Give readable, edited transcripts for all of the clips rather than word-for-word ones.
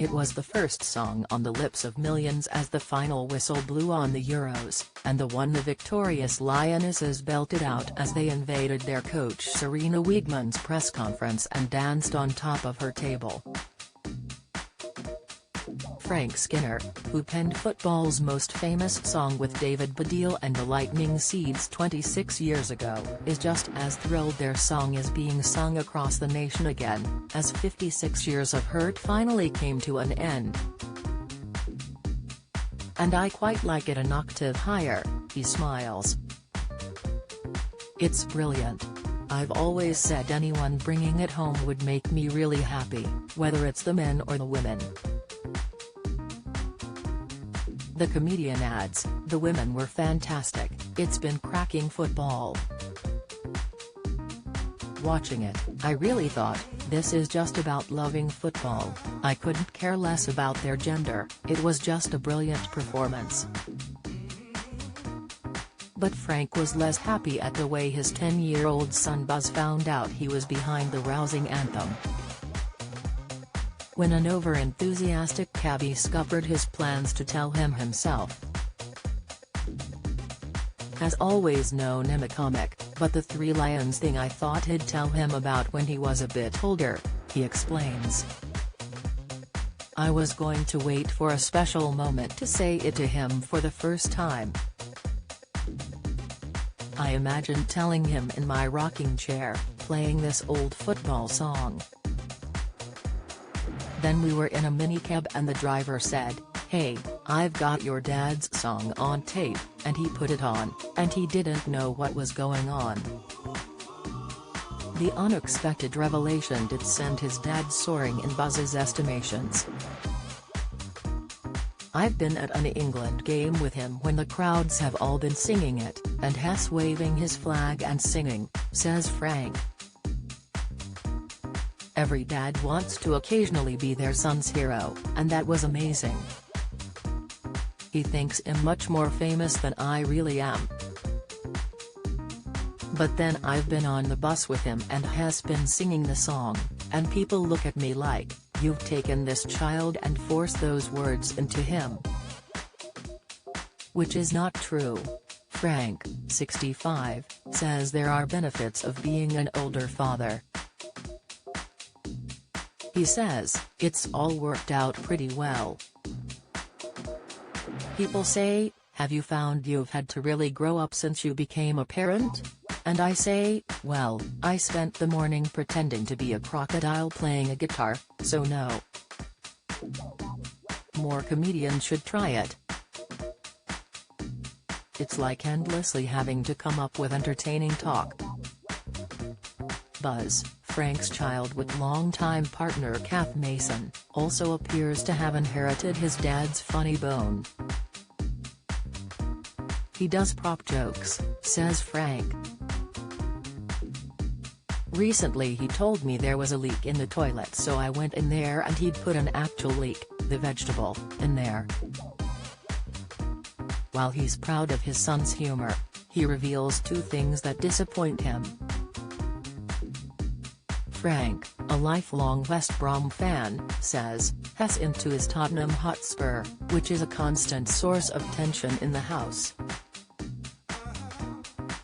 It was the first song on the lips of millions as the final whistle blew on the Euros, and the one the victorious Lionesses belted out as they invaded their coach Sarina Wiegman's press conference and danced on top of her table. Frank Skinner, who penned football's most famous song with David Baddiel and the Lightning Seeds 26 years ago, is just as thrilled their song is being sung across the nation again, as 56 years of hurt finally came to an end. "And I quite like it an octave higher," he smiles. "It's brilliant. I've always said anyone bringing it home would make me really happy, whether it's the men or the women." The comedian adds, "The women were fantastic, it's been cracking football. Watching it, I really thought, this is just about loving football, I couldn't care less about their gender, it was just a brilliant performance." But Frank was less happy at the way his 10-year-old son Buzz found out he was behind the rousing anthem. When an over-enthusiastic cabbie scuppered his plans to tell him himself. "Has always known him a comic, but the Three Lions thing I thought he'd tell him about when he was a bit older," he explains. "I was going to wait for a special moment to say it to him for the first time. I imagined telling him in my rocking chair, playing this old football song. Then we were in a minicab and the driver said, 'Hey, I've got your dad's song on tape,' and he put it on, and he didn't know what was going on." The unexpected revelation did send his dad soaring in Buzz's estimations. "I've been at an England game with him when the crowds have all been singing it, and Hess waving his flag and singing," says Frank. "Every dad wants to occasionally be their son's hero, and that was amazing. He thinks I'm much more famous than I really am. But then I've been on the bus with him and has been singing the song, and people look at me like, you've taken this child and forced those words into him." Which is not true. Frank, 65, says there are benefits of being an older father. He says, "It's all worked out pretty well. People say, 'Have you found you've had to really grow up since you became a parent?' And I say, well, I spent the morning pretending to be a crocodile playing a guitar, so no. More comedians should try it. It's like endlessly having to come up with entertaining talk." Buzz, Frank's child with longtime partner Kath Mason, also appears to have inherited his dad's funny bone. "He does prop jokes," says Frank. "Recently he told me there was a leak in the toilet, so I went in there and he'd put an actual leak, the vegetable, in there." While he's proud of his son's humor, he reveals two things that disappoint him. Frank, a lifelong West Brom fan, says, Hess into his Tottenham Hotspur, which is a constant source of tension in the house.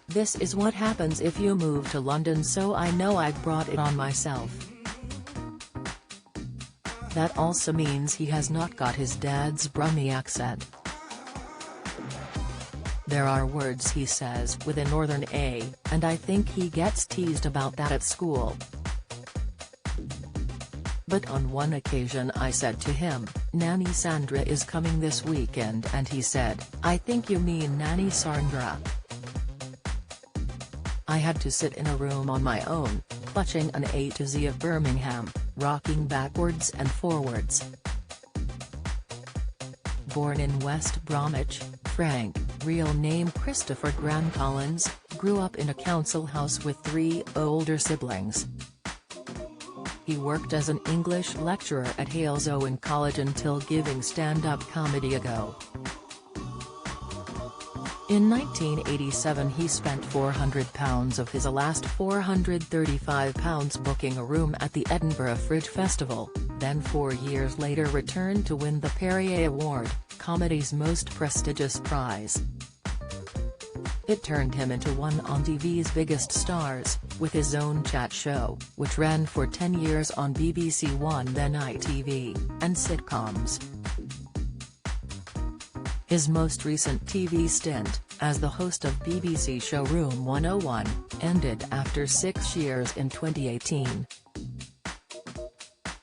"This is what happens if you move to London, so I know I've brought it on myself." That also means he has not got his dad's Brummie accent. "There are words he says with a northern A, and I think he gets teased about that at school. But on one occasion I said to him, 'Nanny Sandra is coming this weekend,' and he said, 'I think you mean Nanny Sandra.' I had to sit in a room on my own, clutching an A to Z of Birmingham, rocking backwards and forwards." Born in West Bromwich, Frank, real name Christopher Graham Collins, grew up in a council house with 3 older siblings. He worked as an English lecturer at Hales Owen College until giving stand-up comedy a go. In 1987 he spent £400 of his last £435 booking a room at the Edinburgh Fringe Festival, then 4 years later returned to win the Perrier Award, comedy's most prestigious prize. It turned him into one on TV's biggest stars, with his own chat show, which ran for 10 years on BBC One then ITV, and sitcoms. His most recent TV stint, as the host of BBC show Room 101, ended after 6 years in 2018.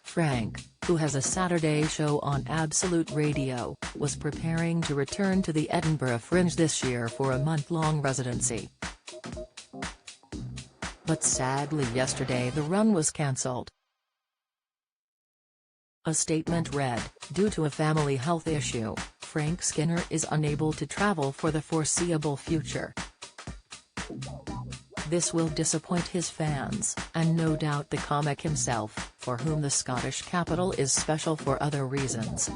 Frank, who has a Saturday show on Absolute Radio, was preparing to return to the Edinburgh Fringe this year for a month-long residency. But sadly yesterday the run was cancelled. A statement read, "Due to a family health issue, Frank Skinner is unable to travel for the foreseeable future. This will disappoint his fans, and no doubt the comic himself, for whom the Scottish capital is special for other reasons.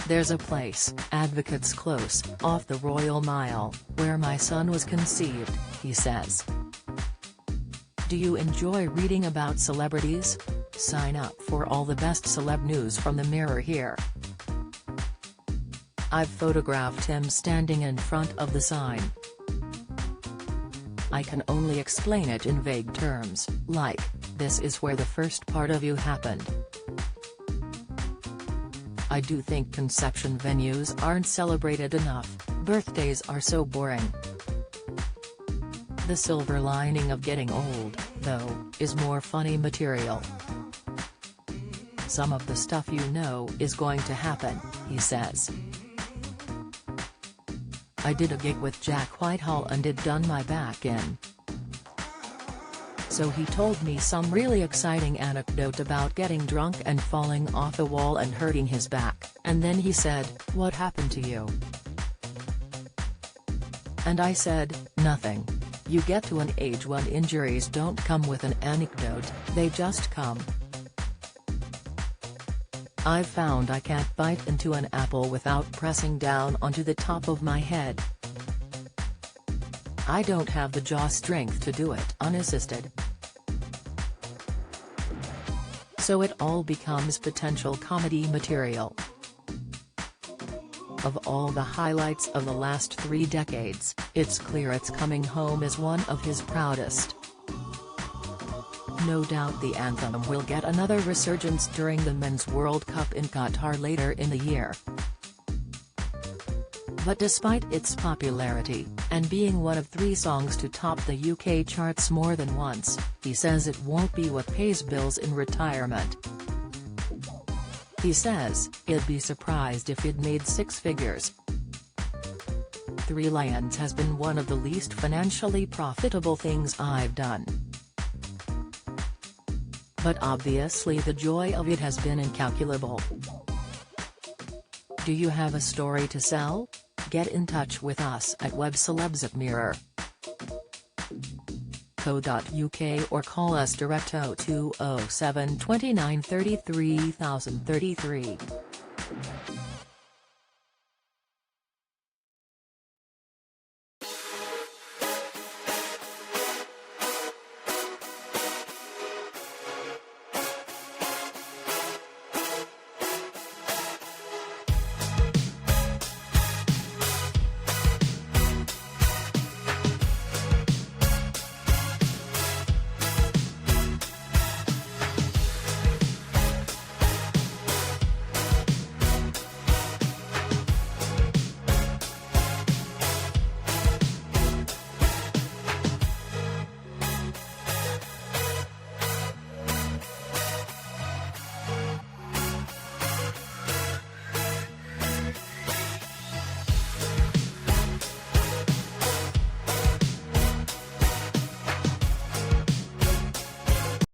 There's a place, Advocates Close, off the Royal Mile, where my son was conceived," he says. Do you enjoy reading about celebrities? Sign up for all the best celeb news from the Mirror here. I've photographed him standing in front of the sign. I can only explain it in vague terms, like, this is where the first part of you happened. I do think conception venues aren't celebrated enough, birthdays are so boring. The silver lining of getting old, though, is more funny material. Some of the stuff you know is going to happen, he says. I did a gig with Jack Whitehall and it done my back in. So he told me some really exciting anecdote about getting drunk and falling off a wall and hurting his back, and then he said, "What happened to you?" And I said, "Nothing. You get to an age when injuries don't come with an anecdote, they just come. I've found I can't bite into an apple without pressing down onto the top of my head. I don't have the jaw strength to do it unassisted. So it all becomes potential comedy material." Of all the highlights of the last 3 decades, it's clear It's Coming Home is one of his proudest. No doubt the anthem will get another resurgence during the Men's World Cup in Qatar later in the year. But despite its popularity, and being one of 3 songs to top the UK charts more than once, he says it won't be what pays bills in retirement. He says, "I'd be surprised if it made 6 figures. 3 Lions has been one of the least financially profitable things I've done. But obviously the joy of it has been incalculable." Do you have a story to sell? Get in touch with us at webcelebs@mirror.co.uk or call us direct 0207 29 33 033.